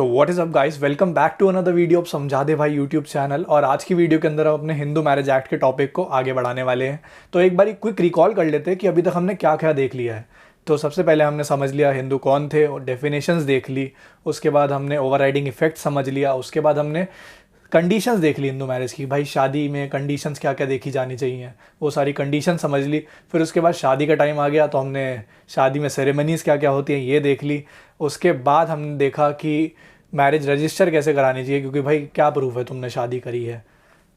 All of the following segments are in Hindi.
तो what is up guys, welcome back to another video of समझा दे भाई यूट्यूब चैनल। और आज की वीडियो के अंदर हम अपने हिंदू मैरिज एक्ट के टॉपिक को आगे बढ़ाने वाले हैं। तो एक बारी क्विक रिकॉल कर लेते हैं कि अभी तक हमने क्या क्या देख लिया है। तो सबसे पहले हमने समझ लिया हिंदू कौन थे और डेफिनेशंस देख ली। उसके बाद हमने ओवरराइडिंग इफेक्ट समझ लिया। उसके बाद हमने कंडीशंस देख ली हिंदू मैरिज की, भाई शादी में कंडीशंस क्या क्या देखी जानी चाहिए, वो सारी कंडीशन समझ ली। फिर उसके बाद शादी का टाइम आ गया तो हमने शादी में सेरेमनीज़ क्या क्या होती हैं ये देख ली। उसके बाद हमने देखा कि मैरिज रजिस्टर कैसे करानी चाहिए, क्योंकि भाई क्या प्रूफ है तुमने शादी करी है,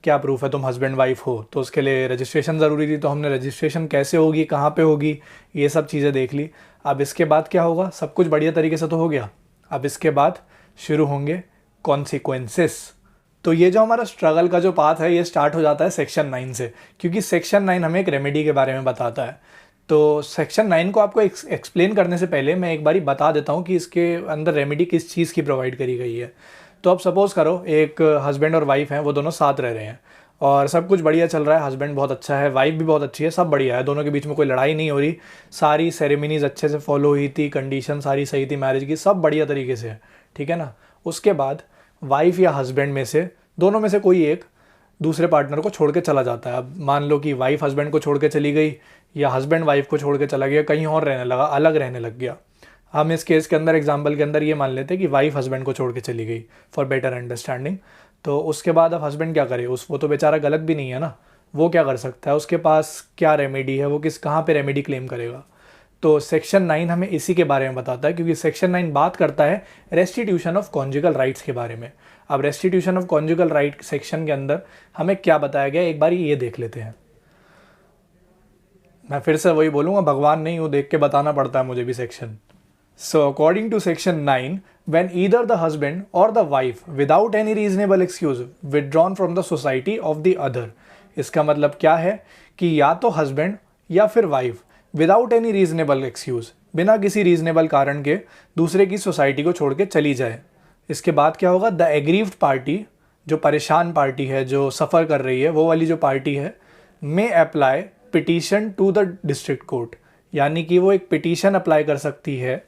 क्या प्रूफ है तुम हस्बैंड वाइफ हो, तो उसके लिए रजिस्ट्रेशन ज़रूरी थी। तो हमने रजिस्ट्रेशन कैसे होगी, कहाँ पे होगी, ये सब चीज़ें देख ली। अब इसके बाद क्या होगा, सब कुछ बढ़िया तरीके से तो हो गया। अब इसके बाद शुरू होंगे कॉन्सिक्वेंसेस। तो ये जो हमारा स्ट्रगल का जो पाथ है ये स्टार्ट हो जाता है सेक्शन 9 से, क्योंकि सेक्शन 9 हमें एक रेमेडी के बारे में बताता है। तो सेक्शन 9 को आपको एक्सप्लेन करने से पहले मैं एक बारी बता देता हूँ कि इसके अंदर रेमेडी किस चीज़ की प्रोवाइड करी गई है। तो अब सपोज़ करो एक हस्बैंड और वाइफ हैं, वो दोनों साथ रह रहे हैं और सब कुछ बढ़िया चल रहा है, हस्बैंड बहुत अच्छा है, वाइफ भी बहुत अच्छी है, सब बढ़िया है, दोनों के बीच में कोई लड़ाई नहीं हो रही, सारी सेरेमनीज़ अच्छे से फॉलो हुई थी, कंडीशन सारी सही थी मैरिज की, सब बढ़िया तरीके से है, ठीक है ना। उसके बाद वाइफ या हस्बैंड में से दोनों में से कोई एक दूसरे पार्टनर को छोड़ के चला जाता है। अब मान लो कि वाइफ हस्बैंड को छोड़ के चली गई या हस्बैंड वाइफ को छोड़ के चला गया, कहीं और रहने लगा, अलग रहने लग गया। हम इस केस के अंदर एग्जाम्पल के अंदर ये मान लेते हैं कि वाइफ हस्बैंड को छोड़ के चली गई फॉर बेटर अंडरस्टैंडिंग। तो उसके बाद अब हस्बैंड क्या करे, वो तो बेचारा गलत भी नहीं है ना, वो क्या कर सकता है, उसके पास क्या रेमेडी है, वो कहाँ पे रेमेडी क्लेम करेगा। तो सेक्शन 9 हमें इसी के बारे में बताता है, क्योंकि सेक्शन 9 बात करता है रेस्टिट्यूशन ऑफ कॉन्जुगल राइट्स के बारे में। अब restitution of conjugal right section के अंदर हमें क्या बताया गया, एक बार ये देख लेते हैं। मैं फिर से वही बोलूँगा, भगवान नहीं हूँ, देख के बताना पड़ता है मुझे भी section. So according to section 9, when either the husband or the wife without any reasonable excuse withdrawn from the society of the other, इसका मतलब क्या है कि या तो हस्बैंड या फिर wife without any reasonable excuse, बिना किसी रीजनेबल कारण के दूसरे की सोसाइटी को छोड़ के चली जाए। इसके बाद क्या होगा, द एग्रीव्ड पार्टी, जो परेशान पार्टी है, जो सफ़र कर रही है, वो वाली जो पार्टी है, may apply petition to the district court, यानी कि वो एक पिटीशन अप्लाई कर सकती है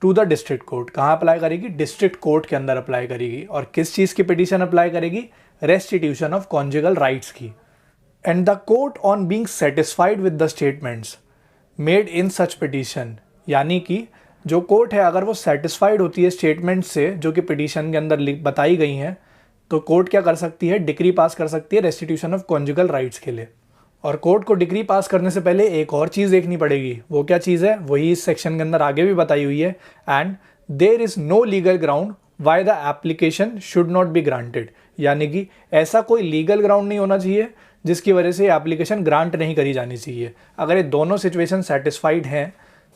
टू द डिस्ट्रिक्ट कोर्ट। कहाँ अप्लाई करेगी, डिस्ट्रिक्ट कोर्ट के अंदर अप्लाई करेगी। और किस चीज़ की पिटीशन अप्लाई करेगी, रेस्टिट्यूशन ऑफ कॉन्जुगल राइट्स की। And the court on being satisfied with the statements made in such petition, यानी कि जो कोर्ट है अगर वो सेटिस्फाइड होती है स्टेटमेंट से जो कि पिटीशन के अंदर बताई गई हैं, तो कोर्ट क्या कर सकती है, डिक्री पास कर सकती है रेस्टिट्यूशन ऑफ कॉन्जुगल राइट्स के लिए। और कोर्ट को डिग्री पास करने से पहले एक और चीज़ देखनी पड़ेगी, वो क्या चीज़ है, वही इस सेक्शन के अंदर आगे भी बताई हुई है। And there is no legal ground why the application should not be granted, यानी कि ऐसा कोई लीगल ग्राउंड नहीं होना चाहिए जिसकी वजह से एप्लीकेशन ग्रांट नहीं करी जानी चाहिए। अगर ये दोनों सिचुएशन सेटिस्फाइड हैं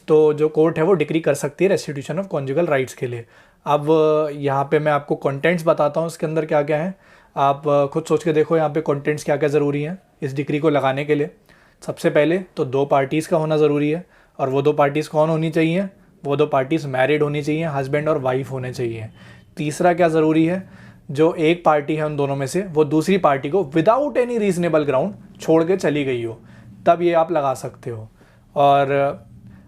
तो जो कोर्ट है वो डिक्री कर सकती है रेस्टिट्यूशन ऑफ कॉन्जुगल राइट्स के लिए। अब यहाँ पे मैं आपको कंटेंट्स बताता हूँ इसके अंदर क्या क्या है, आप खुद सोच के देखो यहाँ पे कंटेंट्स क्या क्या ज़रूरी हैं इस डिक्री को लगाने के लिए। सबसे पहले तो दो पार्टीज़ का होना ज़रूरी है, और वो दो पार्टीज़ कौन होनी चाहिए, वो दो पार्टीज़ मैरिड होनी चाहिए, हस्बैंड और वाइफ होने चाहिए। तीसरा क्या ज़रूरी है, जो एक पार्टी है उन दोनों में से वो दूसरी पार्टी को विदाउट एनी रीजनेबल ग्राउंड छोड़ के चली गई हो, तब ये आप लगा सकते हो। और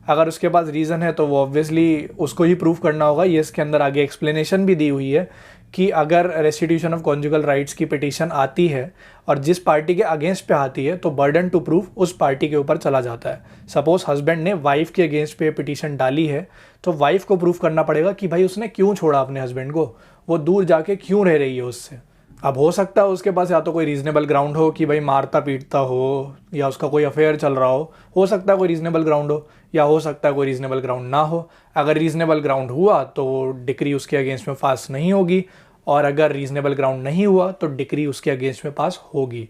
अगर उसके पास रीज़न है तो वो ऑब्वियसली उसको ही प्रूफ करना होगा। ये इसके अंदर आगे एक्सप्लेनेशन भी दी हुई है कि अगर रेस्टिट्यूशन ऑफ कॉन्जुगल राइट्स की पिटीशन आती है और जिस पार्टी के अगेंस्ट पे आती है तो बर्डन टू प्रूफ उस पार्टी के ऊपर चला जाता है। सपोज हस्बैंड ने वाइफ के अगेंस्ट पे पिटीशन डाली है तो वाइफ को प्रूफ करना पड़ेगा कि भाई उसने क्यों छोड़ा अपने हस्बैंड को, वो दूर जाके क्यों रह रही है उससे। अब हो सकता है उसके पास या तो कोई रीज़नेबल ग्राउंड हो कि भाई मारता पीटता हो या उसका कोई अफेयर चल रहा हो सकता है कोई रीज़नेबल ग्राउंड हो, या हो सकता है कोई रीज़नेबल ग्राउंड ना हो। अगर रीज़नेबल ग्राउंड हुआ तो डिक्री उसके अगेंस्ट में पास नहीं होगी, और अगर रीज़नेबल ग्राउंड नहीं हुआ तो डिक्री उसके अगेंस्ट में पास होगी।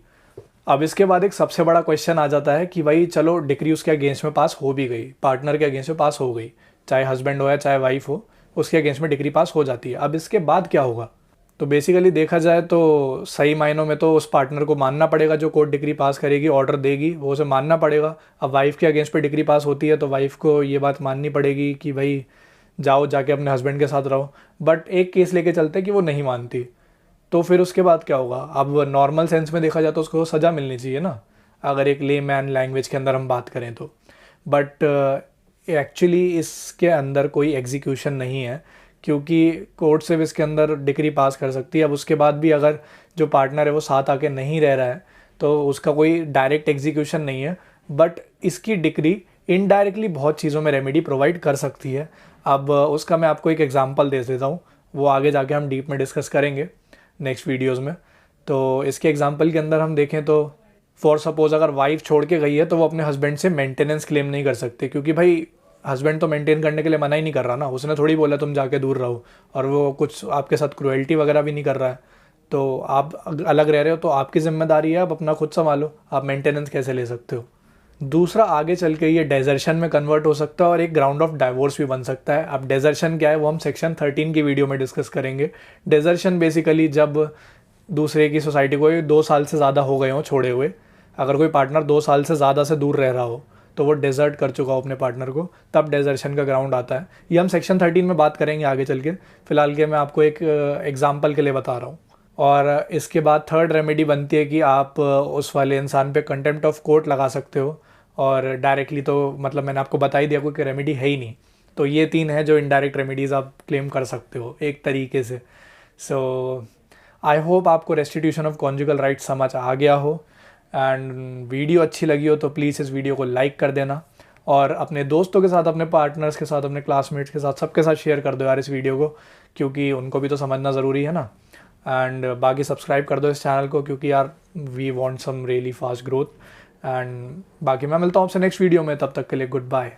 अब इसके बाद एक सबसे बड़ा क्वेश्चन आ जाता है कि भाई चलो डिक्री उसके अगेंस्ट में पास हो भी गई, पार्टनर के अगेंस्ट में पास हो गई, चाहे हस्बैंड हो या चाहे वाइफ हो, उसके अगेंस्ट में डिक्री पास हो जाती है। अब इसके बाद क्या होगा, तो बेसिकली देखा जाए तो सही मायनों में तो उस पार्टनर को मानना पड़ेगा, जो कोर्ट डिक्री पास करेगी, ऑर्डर देगी, वो उसे मानना पड़ेगा। अब वाइफ के अगेंस्ट पे डिक्री पास होती है तो वाइफ को ये बात माननी पड़ेगी कि भाई जाओ जाके अपने हस्बैंड के साथ रहो। बट एक केस लेके चलते कि वो नहीं मानती, तो फिर उसके बाद क्या होगा। अब नॉर्मल सेंस में देखा जाए तो उसको सज़ा मिलनी चाहिए ना, अगर एक ले मैन लैंग्वेज के अंदर हम बात करें तो। बट एक्चुअली इसके अंदर कोई एग्जीक्यूशन नहीं है, क्योंकि कोर्ट सिर्फ इसके अंदर डिग्री पास कर सकती है। अब उसके बाद भी अगर जो पार्टनर है वो साथ आके नहीं रह रहा है तो उसका कोई डायरेक्ट एग्जीक्यूशन नहीं है, बट इसकी डिग्री इनडायरेक्टली बहुत चीज़ों में रेमेडी प्रोवाइड कर सकती है। अब उसका मैं आपको एक एग्जांपल दे देता हूँ, वो आगे जाके हम डीप में डिस्कस करेंगे नेक्स्ट वीडियोस में। तो इसके एग्जांपल के अंदर हम देखें तो फॉर सपोज अगर वाइफ छोड़ के गई है तो वो अपने हस्बैंड से मेंटेनेंस क्लेम नहीं कर सकती, क्योंकि भाई हस्बैंड तो मेंटेन करने के लिए मना ही नहीं कर रहा ना, उसने थोड़ी बोला तुम जाके दूर रहो, और वो कुछ आपके साथ क्रुएल्टी वगैरह भी नहीं कर रहा है। तो आप अलग रह रहे हो तो आपकी जिम्मेदारी है, आप अपना खुद संभालो, आप मेंटेनेंस कैसे ले सकते हो। दूसरा, आगे चल के ये डेजर्शन में कन्वर्ट हो सकता है और एक ग्राउंड ऑफ डाइवोर्स भी बन सकता है। अब डेजर्शन क्या है वो हम सेक्शन 13 की वीडियो में डिस्कस करेंगे। डेजर्शन बेसिकली जब दूसरे की सोसाइटी को 2 साल से ज़्यादा हो गए हों छोड़े हुए, अगर कोई पार्टनर 2 साल से ज़्यादा से दूर रह रहा हो तो वो डेजर्ट कर चुका हो अपने पार्टनर को, तब डेजर्शन का ग्राउंड आता है। ये हम सेक्शन 13 में बात करेंगे आगे चल के, फिलहाल के मैं आपको एक एग्जाम्पल के लिए बता रहा हूँ। और इसके बाद थर्ड रेमेडी बनती है कि आप उस वाले इंसान पे कंटेम्प्ट ऑफ कोर्ट लगा सकते हो, और डायरेक्टली तो मतलब मैंने आपको बता ही दिया कोई रेमेडी है ही नहीं। तो ये 3 है जो इनडायरेक्ट रेमेडीज़ आप क्लेम कर सकते हो एक तरीके से। सो आई होप आपको रेस्टिट्यूशन ऑफ कॉन्जुगल राइट्स समझ आ गया हो, एंड वीडियो अच्छी लगी हो तो प्लीज़ इस वीडियो को लाइक कर देना, और अपने दोस्तों के साथ, अपने पार्टनर्स के साथ, अपने क्लासमेट्स के साथ, सबके साथ शेयर कर दो यार इस वीडियो को, क्योंकि उनको भी तो समझना ज़रूरी है ना। एंड बाकी सब्सक्राइब कर दो इस चैनल को, क्योंकि यार we want some really fast growth. And बाकी मैं मिलता हूँ आपसे नेक्स्ट वीडियो में, तब तक के लिए गुड बाय।